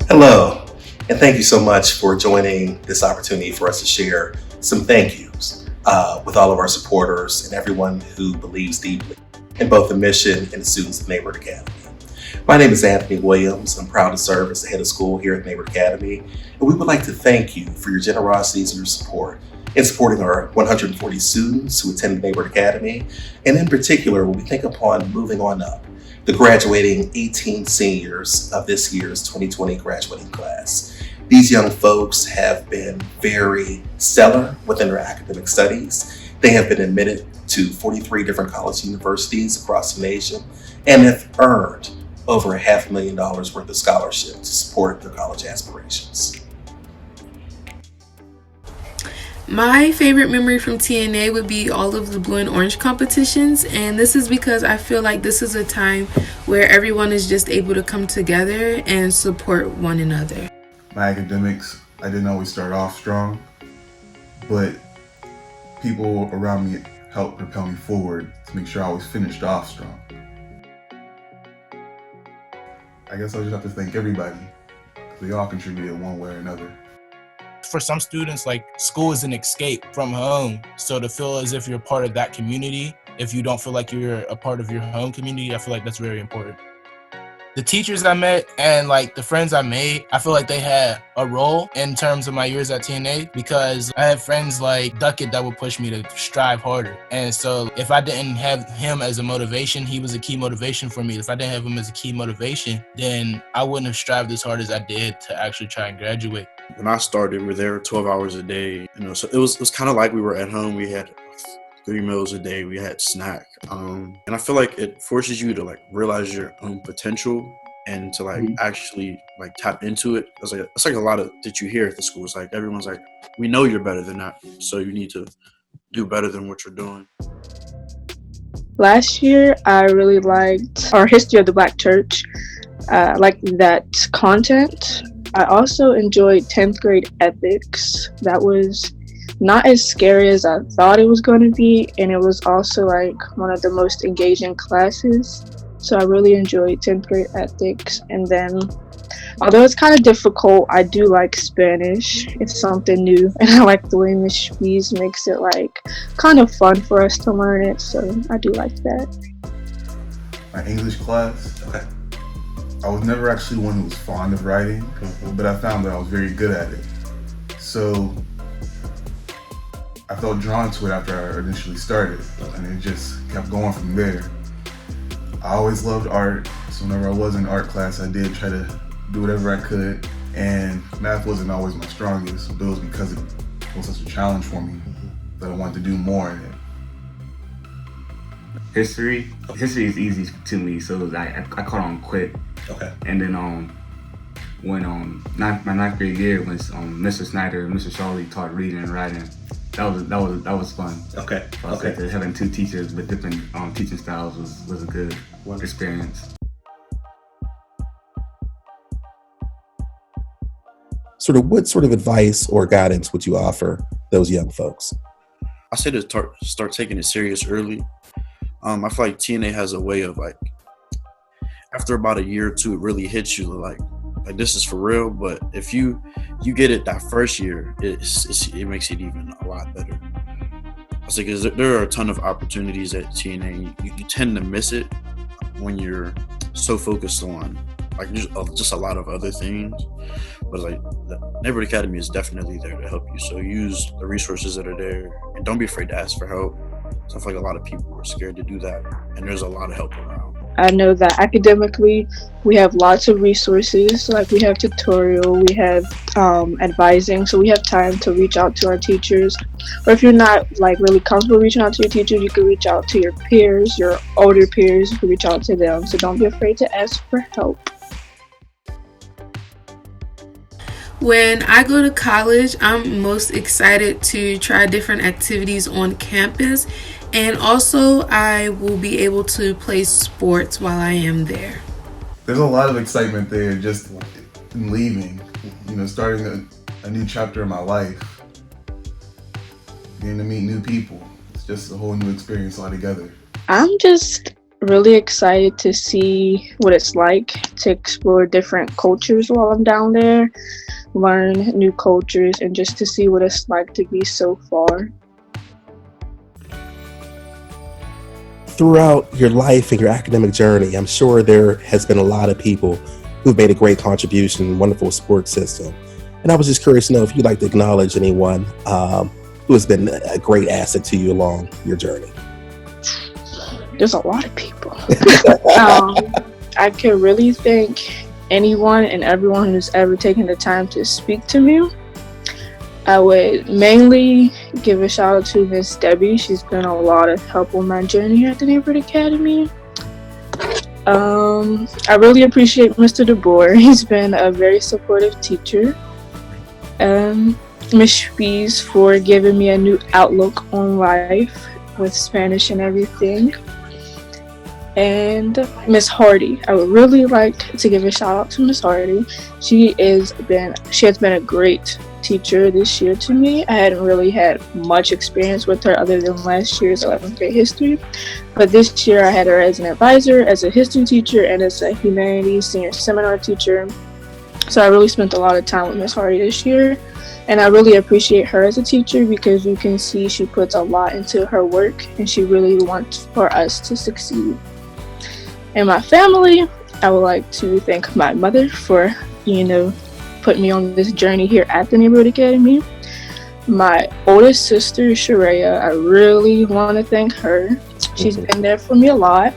Hello, and thank you so much for joining this opportunity for us to share some thank yous with all of our supporters and everyone who believes deeply in both the mission and the students of Neighborhood Academy. My name is Anthony Williams. I'm proud to serve as the head of school here at Neighborhood Academy, and we would like to thank you for your generosity and your support in supporting our 140 students who attend Neighborhood Academy, and in particular, when we think upon moving on up, the graduating 18 seniors of this year's 2020 graduating class. These young folks have been very stellar within their academic studies. They have been admitted to 43 different college universities across the nation and have earned over $500,000 worth of scholarship to support their college aspirations. My favorite memory from TNA would be all of the blue and orange competitions, and this is because I feel like this is a time where everyone is just able to come together and support one another. My academics, I didn't always start off strong, but people around me helped propel me forward to make sure I always finished off strong. I guess I'll just have to thank everybody, because they all contributed one way or another. For some students, like, school is an escape from home. So to feel as if you're part of that community, if you don't feel like you're a part of your home community, I feel like that's very important. The teachers I met and like the friends I made, I feel like they had a role in terms of my years at TNA, because I had friends like Duckett that would push me to strive harder. And so if I didn't have him as a motivation, he was a key motivation for me. If I didn't have him as a key motivation, then I wouldn't have strived as hard as I did to actually try and graduate. When I started, we were there 12 hours a day, so it was kind of like we were at home. We had 3 meals a day, we had snack, and I feel like it forces you to like realize your own potential and to like actually like tap into it. It's like a lot of that you hear at the school. It's like everyone's like, we know you're better than that, so you need to do better than what you're doing. Last year, I really liked our history of the Black church. Like that content. I also enjoyed 10th grade ethics. That was not as scary as I thought it was going to be, and it was also like one of the most engaging classes. So I really enjoyed 10th grade ethics. And then, although it's kind of difficult, I do like Spanish. It's something new, and I like the way Ms. Spies makes it like kind of fun for us to learn it. So I do like that. My English class, I was never actually one who was fond of writing, but I found that I was very good at it. So I felt drawn to it after I initially started, and it just kept going from there. I always loved art, so whenever I was in art class, I did try to do whatever I could, and math wasn't always my strongest, but it was because it was such a challenge for me that I wanted to do more in it. History is easy to me, so I caught on quick. Okay. And then when my ninth grade year, when Mr. Snyder and Mr. Shawley taught reading and writing, that was fun. Okay. So I think having 2 teachers with different teaching styles was a good experience. What sort of advice or guidance would you offer those young folks? I say to start taking it serious early. I feel like TNA has a way of like, after about a year or two, it really hits you like this is for real. But if you get it that first year, it makes it even a lot better. I say because there are a ton of opportunities at TNA. You tend to miss it when you're so focused on like just a lot of other things. But like the Neighborhood Academy is definitely there to help you. So use the resources that are there, and don't be afraid to ask for help. So I feel like a lot of people are scared to do that, and there's a lot of help around. I know that academically, we have lots of resources. Like we have tutorial, we have advising, so we have time to reach out to our teachers. Or if you're not like really comfortable reaching out to your teachers, you can reach out to your peers, your older peers. You can reach out to them. So don't be afraid to ask for help. When I go to college, I'm most excited to try different activities on campus, and also I will be able to play sports while I am there. There's a lot of excitement there just in leaving, starting a new chapter in my life. getting to meet new people. It's just a whole new experience altogether. I'm just really excited to see what it's like to explore different cultures while I'm down there, learn new cultures, and just to see what it's like to be so far. Throughout your life and your academic journey, I'm sure there has been a lot of people who've made a great contribution, wonderful support system. And I was just curious to know if you'd like to acknowledge anyone who has been a great asset to you along your journey. There's a lot of people. I can really thank anyone and everyone who's ever taken the time to speak to me. I would mainly give a shout out to Miss Debbie. She's been a lot of help on my journey at the Neighborhood Academy. I really appreciate Mr. DeBoer. He's been a very supportive teacher. Miss Spies for giving me a new outlook on life with Spanish and everything. And Miss Hardy. I would really like to give a shout out to Miss Hardy. She has been a great teacher this year to me. I hadn't really had much experience with her other than last year's 11th grade history. But this year I had her as an advisor, as a history teacher, and as a humanities senior seminar teacher. So I really spent a lot of time with Miss Hardy this year. And I really appreciate her as a teacher because you can see she puts a lot into her work and she really wants for us to succeed. And my family, I would like to thank my mother for, putting me on this journey here at the Neighborhood Academy. My oldest sister, Sharia, I really want to thank her. She's been there for me a lot.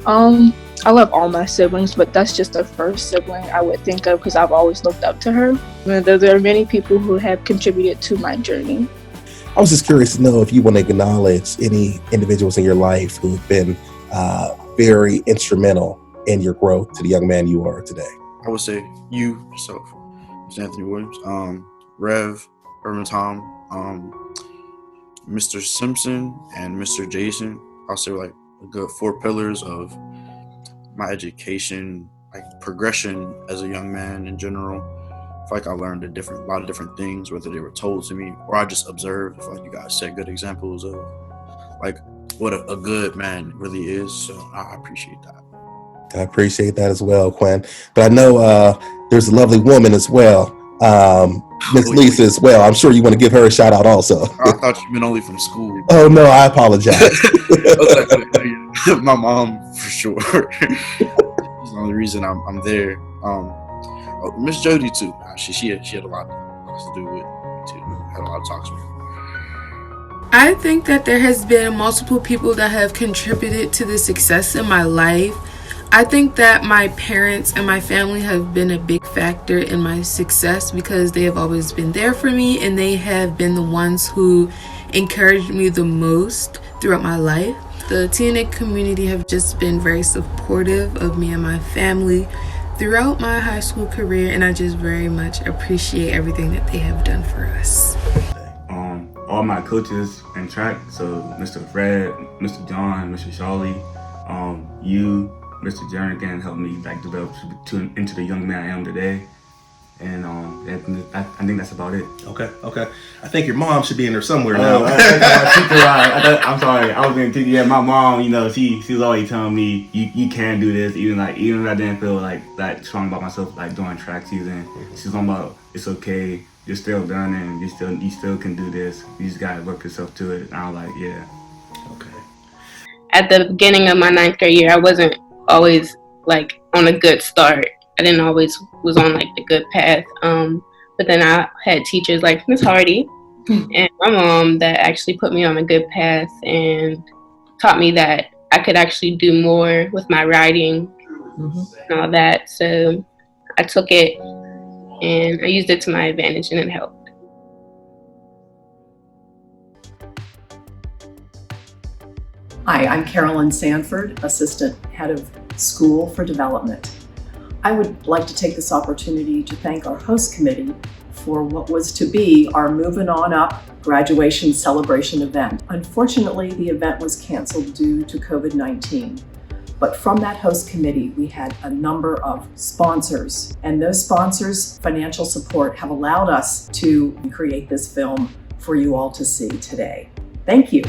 I love all my siblings, but that's just the first sibling I would think of because I've always looked up to her. And there are many people who have contributed to my journey. I was just curious to know if you want to acknowledge any individuals in your life who have been very instrumental in your growth to the young man you are today. I would say you yourself, Mr. Anthony Williams, Rev, Irvin Tom, Mr. Simpson, and Mr. Jason. I'll say like a good 4 pillars of my education, like progression as a young man in general. I feel like I learned a lot of different things, whether they were told to me or I just observed. I feel like you guys set good examples of like what a good man really is. So I appreciate that. I appreciate that as well, Quinn. But I know there's a lovely woman as well, Miss Lisa as well. I'm sure you want to give her a shout out also. I thought you meant only from school. Oh no, I apologize. My mom for sure. That's the only reason I'm there. Miss Jody too. She had a lot to do with me too. Had a lot of talks with her. I think that there has been multiple people that have contributed to the success in my life. I think that my parents and my family have been a big factor in my success because they have always been there for me and they have been the ones who encouraged me the most throughout my life. The TNA community have just been very supportive of me and my family throughout my high school career, and I just very much appreciate everything that they have done for us. All my coaches in track, so Mr. Fred, Mr. John, Mr. Shawley, you, Mr. Jernigan helped me like develop into the young man I am today. And I think that's about it. Okay. I think your mom should be in there somewhere now. I'm sorry. I was going to yeah, my mom, she was always telling me you can do this, even if I didn't feel like that strong about myself, like during track season. She's talking about it's okay. You're still learning. You still can do this. You just gotta work yourself to it. And I was like, yeah. Okay. At the beginning of my 9th grade year, I wasn't always like on a good start. I didn't always was on like the good path. But then I had teachers like Miss Hardy and my mom that actually put me on a good path and taught me that I could actually do more with my writing and all that. So I took it and I used it to my advantage and it helped. Hi, I'm Carolyn Sanford, Assistant Head of School for Development. I would like to take this opportunity to thank our host committee for what was to be our Movin' On Up graduation celebration event. Unfortunately, the event was canceled due to COVID-19. But from that host committee, we had a number of sponsors, and those sponsors' financial support have allowed us to create this film for you all to see today. Thank you.